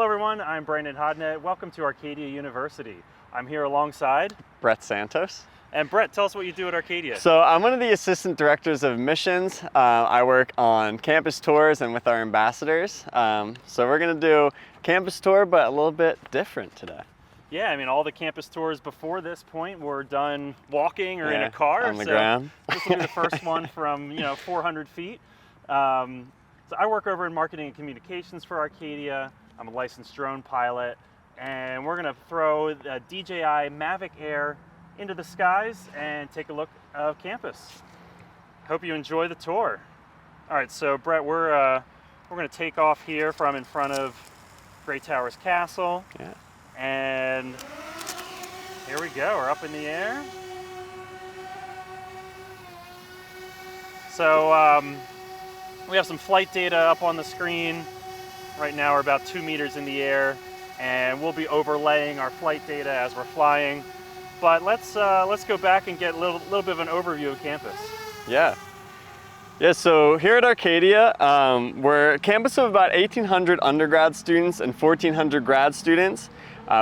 Hello everyone, I'm Brandon Hodnett. Welcome to Arcadia University. I'm here alongside Brett Santos. And Brett, tell us what you do at Arcadia. So I'm one of the assistant directors of admissions. I work on campus tours and with our ambassadors. So we're going to do a campus tour, but a little bit different today. Yeah, I mean, all the campus tours before this point were done walking or in a car. On the ground. This will be the first one from 400 feet. So I work over in marketing and communications for Arcadia. I'm a licensed drone pilot, and we're going to throw a DJI Mavic Air into the skies and take a look of campus. Hope you enjoy the tour. All right, so Brett, we're going to take off here from in front of Grey Towers Castle. Yeah. And here we go, we're up in the air. So we have some flight data up on the screen. Right now we're about 2 meters in the air, and we'll be overlaying our flight data as we're flying. But let's go back and get a little bit of an overview of campus. Yeah. Yeah, so here at Arcadia, we're a campus of about 1,800 undergrad students and 1,400 grad students.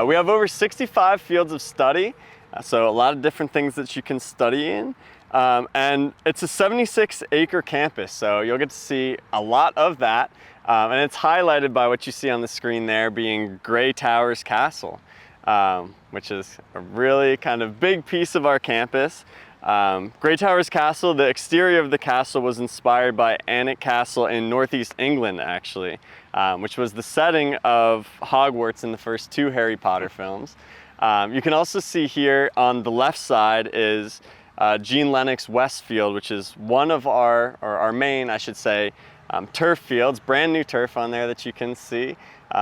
We have over 65 fields of study, so a lot of different things that you can study in. And it's a 76-acre campus, so you'll get to see a lot of that. And it's highlighted by what you see on the screen there being Grey Towers Castle, which is a really kind of big piece of our campus. Grey Towers Castle, the exterior of the castle was inspired by Alnwick Castle in northeast England, actually, which was the setting of Hogwarts in the first 2 Harry Potter films. You can also see here on the left side is Lennox Westfield, which is one of our main, I should say, turf fields, brand new turf on there that you can see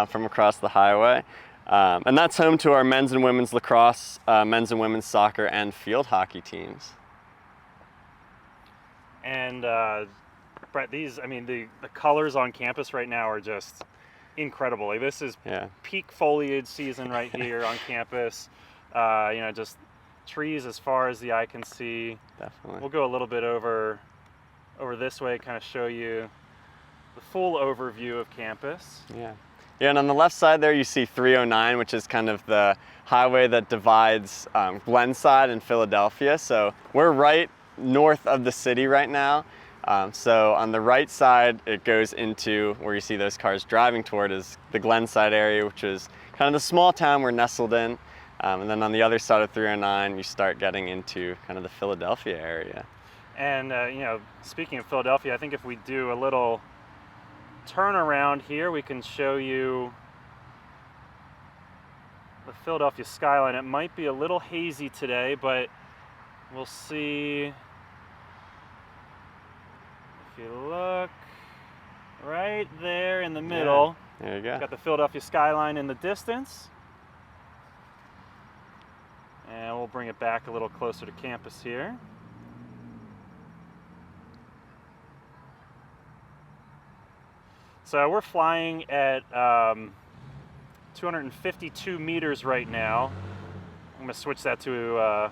from across the highway. And that's home to our men's and women's lacrosse, men's and women's soccer, and field hockey teams. And Brett, the colors on campus right now are just incredible. Like, this is peak foliage season right here on campus. Just trees as far as the eye can see. Definitely. We'll go a little bit over this way, kind of show you the full overview of campus. Yeah. Yeah, and on the left side there you see 309, which is kind of the highway that divides Glenside and Philadelphia. So we're right north of the city right now. So on the right side it goes into where you see those cars driving toward is the Glenside area, which is kind of the small town we're nestled in. And then on the other side of 309 you start getting into kind of the Philadelphia area. And speaking of Philadelphia, I think if we do a little turn around here, we can show you the Philadelphia skyline. It might be a little hazy today, but we'll see. If you look right there in the middle, there you go. Got the Philadelphia skyline in the distance. And we'll bring it back a little closer to campus here. So we're flying at 252 meters right now. I'm going to switch that to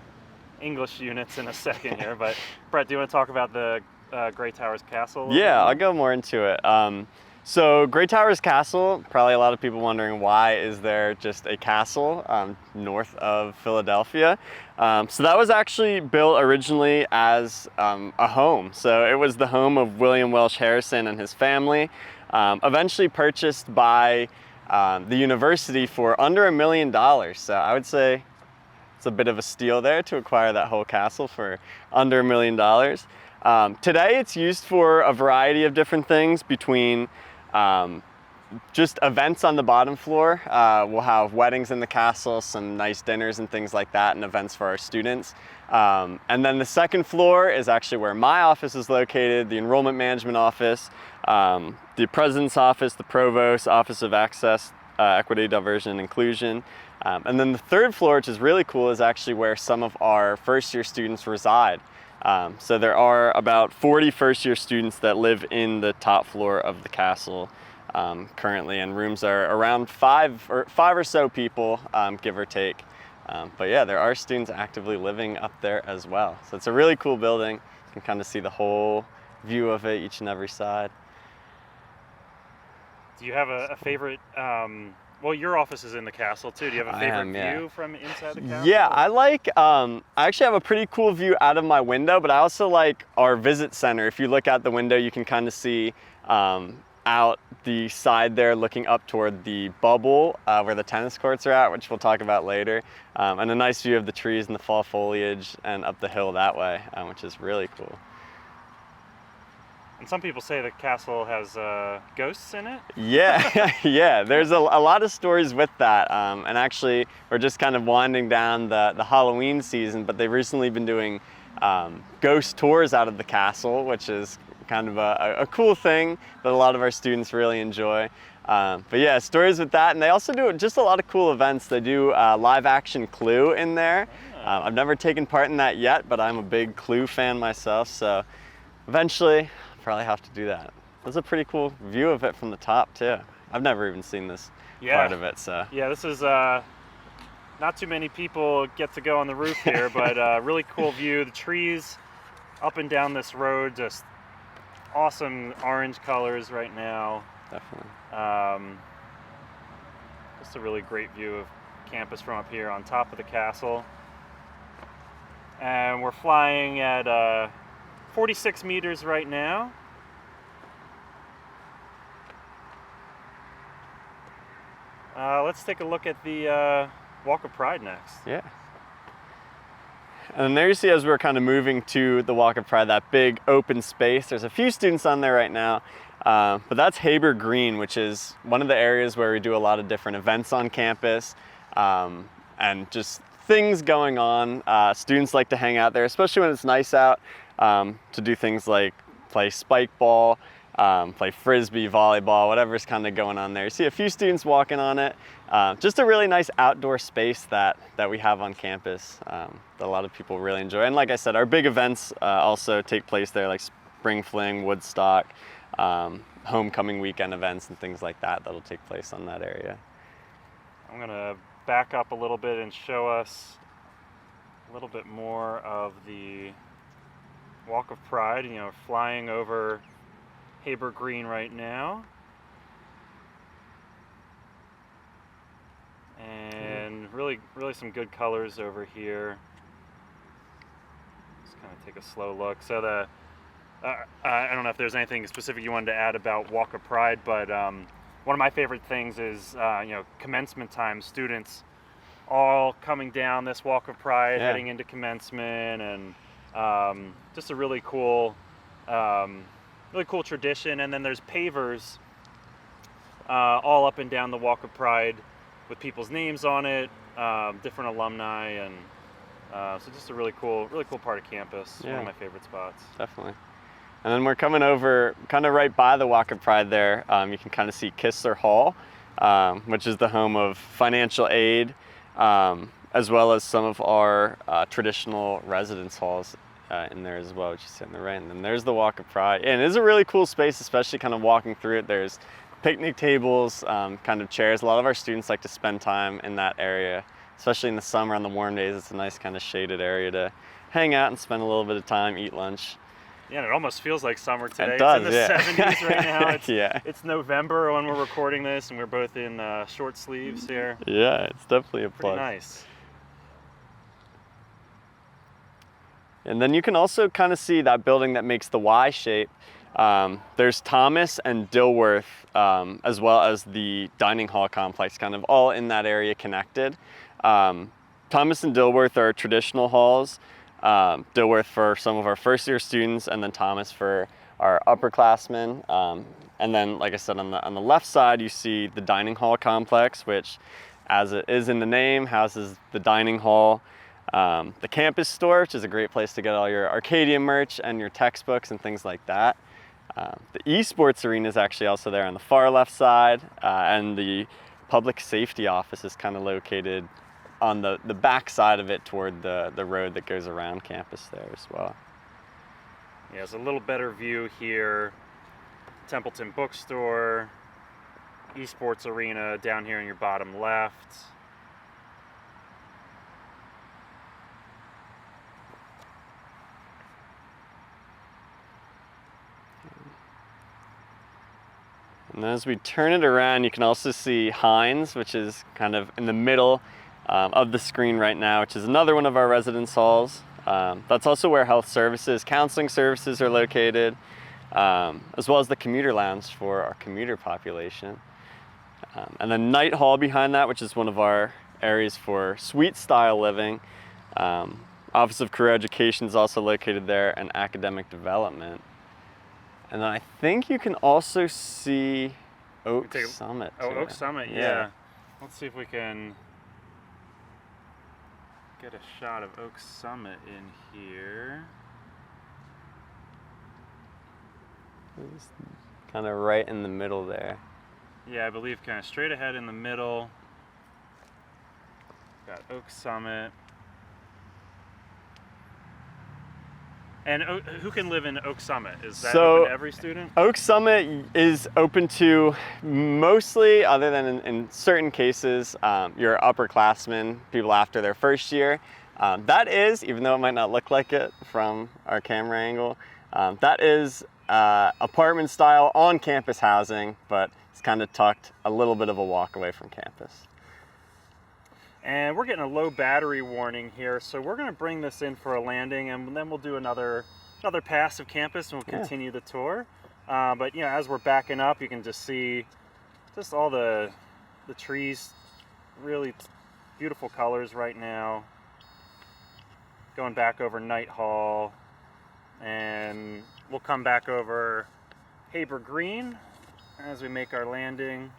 English units in a second here. But Brett, do you want to talk about the Grey Towers Castle? Yeah, I'll go more into it. So Grey Towers Castle, probably a lot of people wondering why is there just a castle north of Philadelphia. So that was actually built originally as a home. So it was the home of William Welsh Harrison and his family. Eventually purchased by the university for under $1 million. So I would say it's a bit of a steal there to acquire that whole castle for under $1 million. Today it's used for a variety of different things, between just events on the bottom floor. We'll have weddings in the castle, some nice dinners and things like that, and events for our students. And then the second floor is actually where my office is located, the enrollment management office, the president's office, the provost, office of access, equity, diversion, and inclusion. And then the third floor, which is really cool, is actually where some of our first-year students reside. So there are about 40 first-year students that live in the top floor of the castle currently, and rooms are around five or so people, give or take. But yeah, there are students actively living up there as well. So it's a really cool building. You can kind of see the whole view of it, each and every side. Do you have a favorite Well, your office is in the castle too. Do you have a favorite yeah. view from inside the castle? Yeah, I like, I actually have a pretty cool view out of my window, but I also like our visit center. If you look out the window, you can kind of see out the side there looking up toward the bubble where the tennis courts are at, which we'll talk about later. And a nice view of the trees and the fall foliage and up the hill that way, which is really cool. And some people say the castle has ghosts in it. Yeah, yeah. There's a lot of stories with that. And actually, we're just kind of winding down the Halloween season, but they've recently been doing ghost tours out of the castle, which is kind of a cool thing that a lot of our students really enjoy. But yeah, stories with that. And they also do just a lot of cool events. They do live action Clue in there. I've never taken part in that yet, but I'm a big Clue fan myself. So eventually, probably have to do that. There's a pretty cool view of it from the top too. I've never even seen this part of it, so. Yeah, this is, not too many people get to go on the roof here, but really cool view. The trees up and down this road, just awesome orange colors right now. Definitely. Just a really great view of campus from up here on top of the castle. And we're flying at 46 meters right now. Let's take a look at the Walk of Pride next. Yeah. And there you see, as we're kind of moving to the Walk of Pride, that big open space. There's a few students on there right now, but that's Haber Green, which is one of the areas where we do a lot of different events on campus, and just things going on. Students like to hang out there, especially when it's nice out, to do things like play spike ball, play frisbee, volleyball, whatever's kind of going on there. You see a few students walking on it. Just a really nice outdoor space that we have on campus that a lot of people really enjoy. And like I said, our big events also take place there, like Spring Fling, Woodstock, homecoming weekend events and things like that that'll take place on that area. I'm gonna back up a little bit and show us a little bit more of the Walk of Pride, you know, flying over Haber Green right now. And really some good colors over here. Just kind of take a slow look. So the, I don't know if there's anything specific you wanted to add about Walk of Pride, but one of my favorite things is, you know, commencement time, students all coming down this Walk of Pride, heading into commencement, and just a really cool tradition. And then there's pavers all up and down the Walk of Pride with people's names on it, different alumni, and so just a really cool part of campus. One of my favorite spots. Definitely. And then we're coming over kind of right by the Walk of Pride there. You can kind of see Kistler Hall, which is the home of financial aid, as well as some of our traditional residence halls in there as well, which you see on the right. And then there's the Walk of Pride. And it is a really cool space, especially kind of walking through it. There's picnic tables, kind of chairs. A lot of our students like to spend time in that area, especially in the summer on the warm days. It's a nice kind of shaded area to hang out and spend a little bit of time, eat lunch. Yeah, and it almost feels like summer today. It does, it's in the 70s right now. It's It's November when we're recording this, and we're both in short sleeves here. Yeah, it's definitely a plus. Pretty nice. And then you can also kind of see that building that makes the Y shape. There's Thomas and Dilworth, as well as the dining hall complex, kind of all in that area connected. Thomas and Dilworth are traditional halls. Dilworth for some of our first year students, and then Thomas for our upperclassmen. And then, like I said, on the left side, you see the dining hall complex, which, as it is in the name, houses the dining hall. The campus store, which is a great place to get all your Arcadia merch and your textbooks and things like that. The esports arena is actually also there on the far left side, and the public safety office is kind of located on the back side of it toward the road that goes around campus there as well. Yeah, it's a little better view here. Templeton Bookstore, esports arena down here in your bottom left. And then as we turn it around, you can also see Hines, which is kind of in the middle of the screen right now, which is another one of our residence halls. That's also where health services, counseling services are located, as well as the commuter lounge for our commuter population. And then Night Hall behind that, which is one of our areas for suite style living. Office of Career Education is also located there, and academic development. And then I think you can also see Oak Summit. Oh, Oak Summit, yeah. Let's see if we can get a shot of Oak Summit in here. It's kind of right in the middle there. Yeah, I believe kind of straight ahead in the middle. Got Oak Summit. And who can live in Oak Summit? Is that open to every student? Oak Summit is open to mostly, other than in certain cases, your upperclassmen, people after their first year. That is, even though it might not look like it from our camera angle, that is apartment style on-campus housing, but it's kind of tucked a little bit of a walk away from campus. And we're getting a low battery warning here, so we're going to bring this in for a landing, and then we'll do another pass of campus, and we'll continue the tour. But as we're backing up, you can just see just all the trees, really beautiful colors right now. Going back over Night Hall, and we'll come back over Haber Green as we make our landing.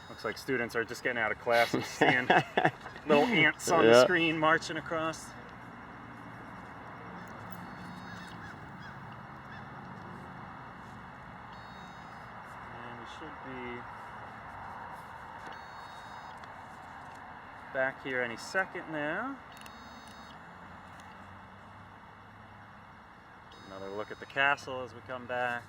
Looks like students are just getting out of class and seeing little ants on the screen marching across. And we should be back here any second now. Another look at the castle as we come back.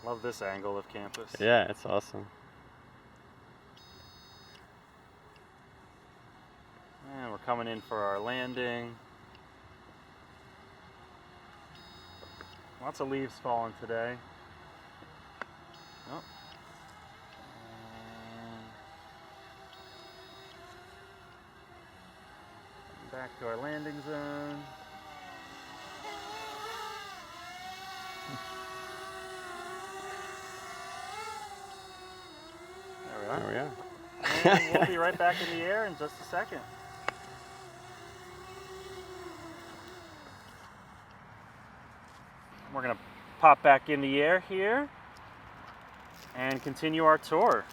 Love this angle of campus. Yeah, it's awesome. And we're coming in for our landing. Lots of leaves falling today. Oh. Back to our landing zone. There we are. And we'll be right back in the air in just a second. We're going to pop back in the air here and continue our tour.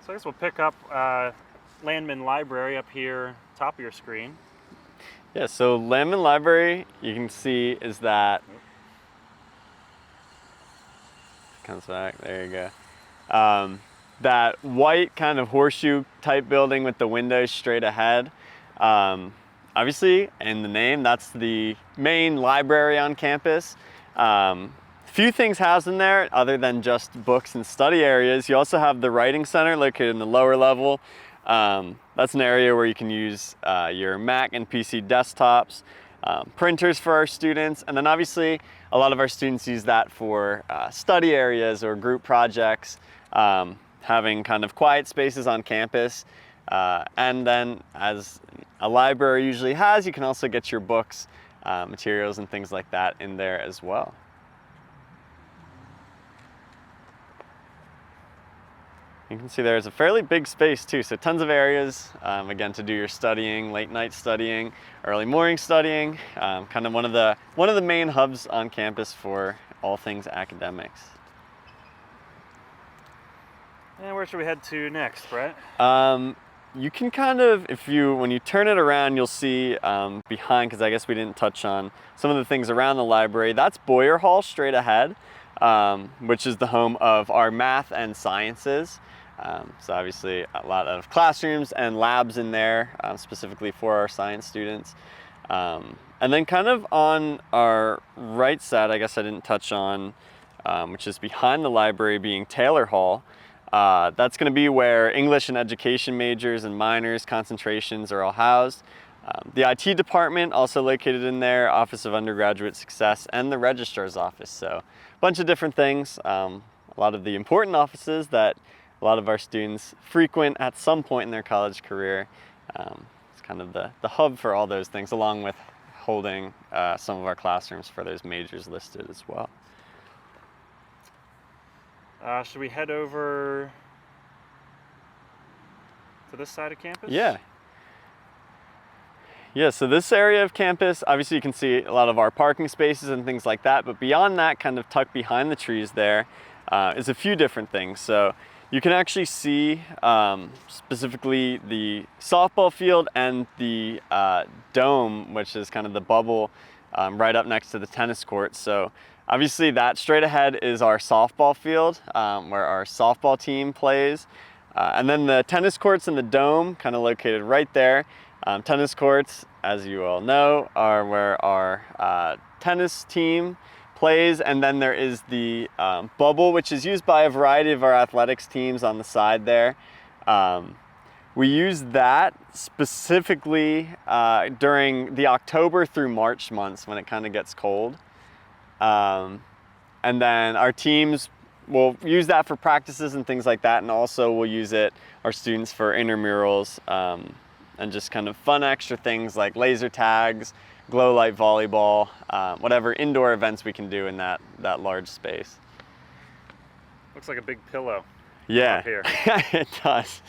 So I guess we'll pick up Landman Library up here, top of your screen. Yeah, so Landman Library, you can see is that, comes back, there you go. That white kind of horseshoe type building with the windows straight ahead. Obviously, in the name, that's the main library on campus. Few things housed in there other than just books and study areas. You also have the writing center located in the lower level. That's an area where you can use your Mac and PC desktops, printers for our students, and then obviously a lot of our students use that for study areas or group projects, having kind of quiet spaces on campus. And then, as a library usually has, you can also get your books, materials and things like that in there as well. You can see there's a fairly big space too, so tons of areas, again, to do your studying, late night studying, early morning studying, kind of one of the main hubs on campus for all things academics. And where should we head to next, Brett? You can kind of, when you turn it around, you'll see behind, because I guess we didn't touch on some of the things around the library. That's Boyer Hall straight ahead, which is the home of our math and sciences. So obviously a lot of classrooms and labs in there, specifically for our science students. And then kind of on our right side, I guess I didn't touch on, which is behind the library, being Taylor Hall. That's going to be where English and education majors and minors concentrations are all housed. The IT department also located in there, Office of Undergraduate Success, and the Registrar's Office. So a bunch of different things, a lot of the important offices that a lot of our students frequent at some point in their college career. It's kind of the hub for all those things, along with holding some of our classrooms for those majors listed as well. Should we head over to this side of campus? Yeah. Yeah, so this area of campus, obviously you can see a lot of our parking spaces and things like that, but beyond that, kind of tucked behind the trees there, is a few different things. So you can actually see specifically the softball field and the dome, which is kind of the bubble right up next to the tennis court. So obviously that straight ahead is our softball field, where our softball team plays. And then the tennis courts and the dome kind of located right there. Tennis courts, as you all know, are where our tennis team plays, and then there is the bubble, which is used by a variety of our athletics teams on the side there. We use that specifically during the October through March months when it kind of gets cold. And then our teams will use that for practices and things like that, and also we'll use it, our students, for intramurals and just kind of fun extra things like laser tags, glow light volleyball, whatever indoor events we can do in that large space. Looks like a big pillow. Yeah, Up here. it does.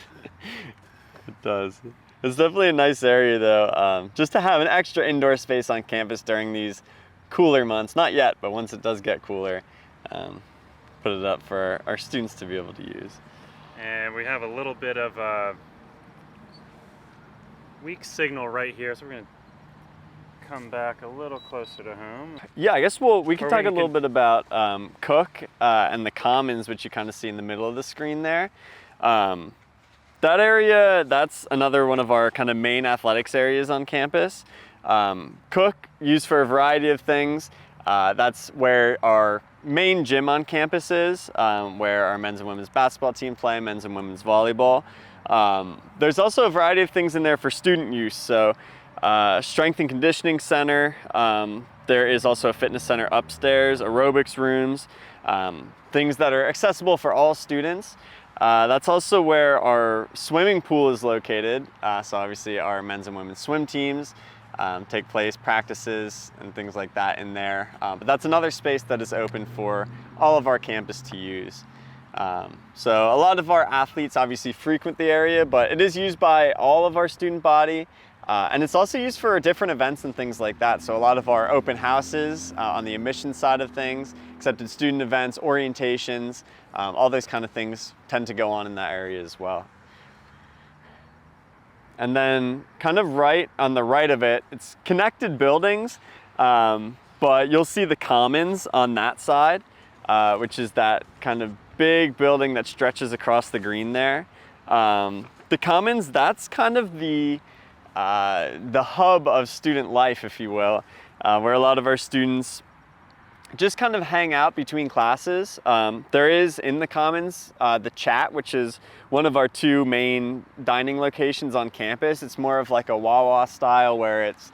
It does. It's definitely a nice area though, just to have an extra indoor space on campus during these cooler months. Not yet, but once it does get cooler, put it up for our students to be able to use. And we have a little bit of a weak signal right here, so we're going to come back a little closer to home. Yeah, I guess we can talk a little bit about Cook and the Commons, which you kind of see in the middle of the screen there. That area, that's another one of our kind of main athletics areas on campus. Cook, used for a variety of things. That's where our main gym on campus is, where our men's and women's basketball team play, men's and women's volleyball. There's also a variety of things in there for student use. So strength and conditioning center. There is also a fitness center upstairs, aerobics rooms, things that are accessible for all students. That's also where our swimming pool is located. So obviously our men's and women's swim teams take place, practices and things like that in there. But that's another space that is open for all of our campus to use. So a lot of our athletes obviously frequent the area, but it is used by all of our student body. And it's also used for different events and things like that. So a lot of our open houses on the admissions side of things, accepted student events, orientations, all those kind of things tend to go on in that area as well. And then kind of right on the right of it, it's connected buildings, but you'll see the Commons on that side, which is that kind of big building that stretches across the green there. The Commons, that's kind of the hub of student life, if you will, where a lot of our students just kind of hang out between classes. There is in the Commons the Chat, which is one of our two main dining locations on campus. It's more of like a Wawa style where it's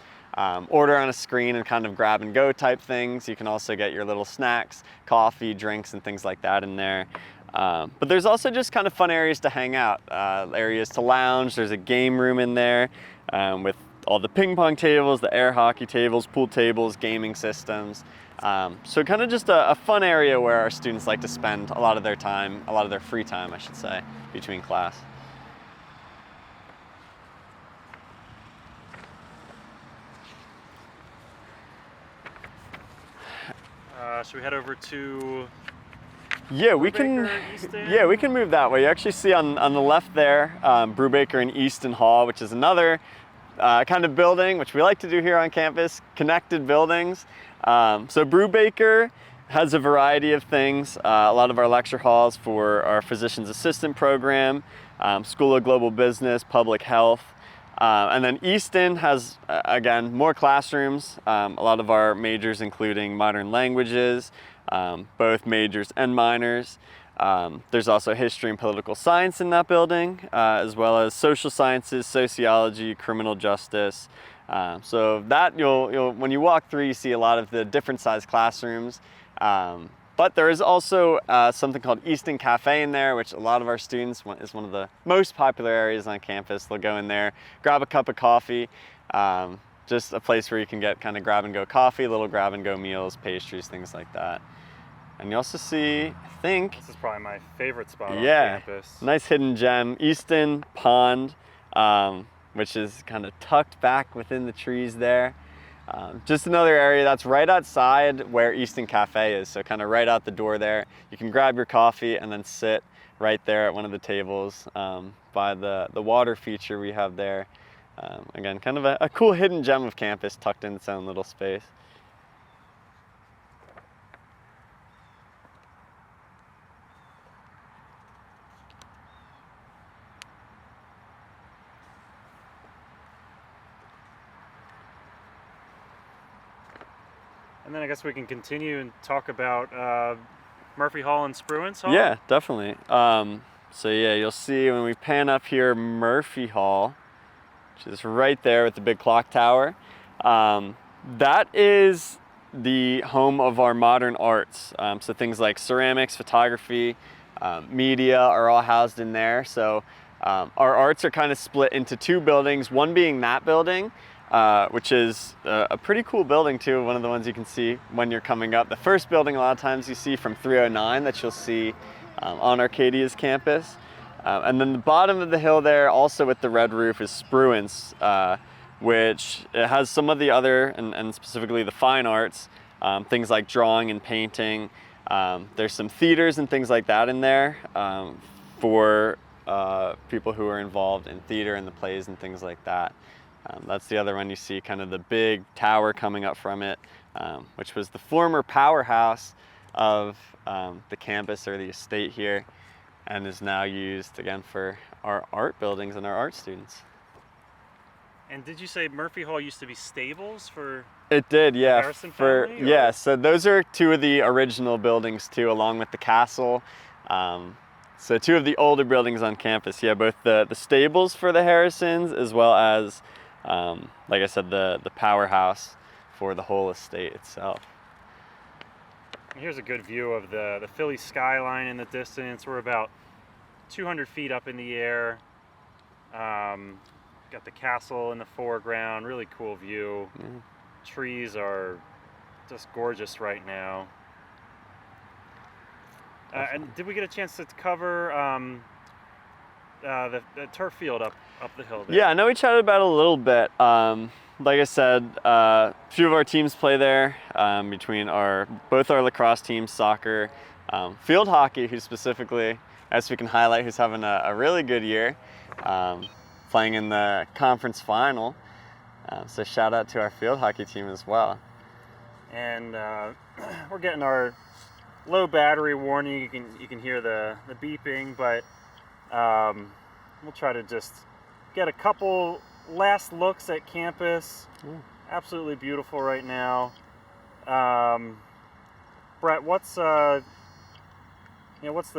order on a screen and kind of grab and go type things. You can also get your little snacks, coffee, drinks, and things like that in there. But there's also just kind of fun areas to hang out, areas to lounge. There's a game room in there with all the ping pong tables, the air hockey tables, pool tables, gaming systems. So kind of just a fun area where our students like to spend a lot of their time, a lot of their free time, I should say, between class. Should we head over to Yeah, we Brubaker, can. Easton? Yeah, we can move that way. You actually see on the left there, Brubaker and Easton Hall, which is another kind of building, which we like to do here on campus, connected buildings. So Brubaker has a variety of things. A lot of our lecture halls for our physician's assistant program, School of Global Business, Public Health. And then Easton has, again, more classrooms. A lot of our majors including modern languages, both majors and minors. There's also history and political science in that building, as well as social sciences, sociology, criminal justice. So that you'll when you walk through, you see a lot of the different size classrooms. But there is also something called Easton Cafe in there, which a lot of our students, is one of the most popular areas on campus. They'll go in there, grab a cup of coffee, just a place where you can get kind of grab and go coffee, little grab and go meals, pastries, things like that. And you also see, I think, This is probably my favorite spot on yeah, campus. nice hidden gem, Easton Pond, which is kind of tucked back within the trees there. Just another area that's right outside where Easton Cafe is, so kind of right out the door there. You can grab your coffee and then sit right there at one of the tables by the water feature we have there. Again, kind of a cool hidden gem of campus tucked in its own little space. And then I guess we can continue and talk about Murphy Hall and Spruance Hall. Yeah, definitely. So yeah, you'll see when we pan up here, Murphy Hall, which is right there with the big clock tower. That is the home of our modern arts. So things like ceramics, photography, media are all housed in there. So our arts are kind of split into two buildings, one being that building, which is a pretty cool building too, one of the ones you can see when you're coming up. The first building a lot of times you see from 309 that you'll see on Arcadia's campus. And then the bottom of the hill there, also with the red roof, is Spruance, which it has some of the other, and specifically the fine arts, things like drawing and painting. There's some theaters and things like that in there for people who are involved in theater and the plays and things like that. That's the other one you see, kind of the big tower coming up from it, which was the former powerhouse of the campus or the estate here, and is now used again for our art buildings and our art students. And did you say Murphy Hall used to be stables for? It did, yeah. Harrison family, or? Yeah, so those are two of the original buildings too, along with the castle. So two of the older buildings on campus, yeah, both the stables for the Harrisons, as well as, like I said, the powerhouse for the whole estate itself. Here's a good view of the Philly skyline in the distance. We're about 200 feet up in the air. Got the castle in the foreground, really cool view. Mm-hmm. Trees are just gorgeous right now. And did we get a chance to cover the turf field up the hill there? Yeah, I know we chatted about it a little bit. Like I said, a few of our teams play there, between both our lacrosse teams, soccer, field hockey, who specifically, as we can highlight, who's having a really good year, playing in the conference final. So shout out to our field hockey team as well. And we're getting our low battery warning. You can hear the beeping, but we'll try to just get a couple last looks at campus. Absolutely beautiful right now. Brett, what's the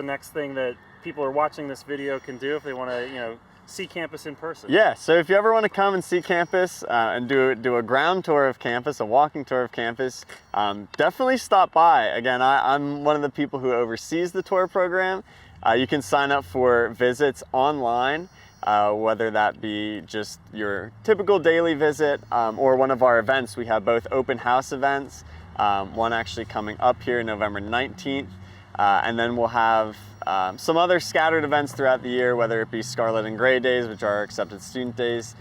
next thing that people are watching this video can do if they want to see campus in person? Yeah, so if you ever want to come and see campus and do a ground tour of campus, a walking tour of campus, definitely stop by. Again, I'm one of the people who oversees the tour program. You can sign up for visits online, whether that be just your typical daily visit or one of our events. We have both open house events, one actually coming up here November 19th, And then we'll have some other scattered events throughout the year, whether it be Scarlet and Gray Days, which are accepted student days,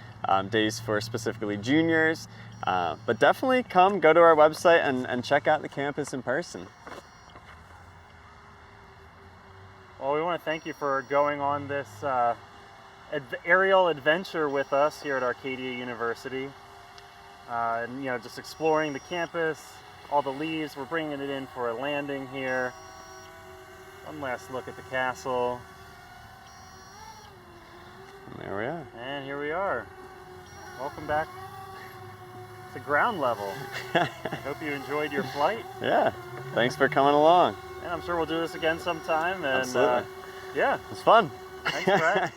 days for specifically juniors. But definitely go to our website and check out the campus in person. Well, we want to thank you for going on this aerial adventure with us here at Arcadia University. And, just exploring the campus, all the leaves. We're bringing it in for a landing here. One last look at the castle. And there we are. And here we are. Welcome back to ground level. I hope you enjoyed your flight. Yeah, thanks for coming along. And I'm sure we'll do this again sometime. And Absolutely. yeah. It's fun. Thanks, Brad.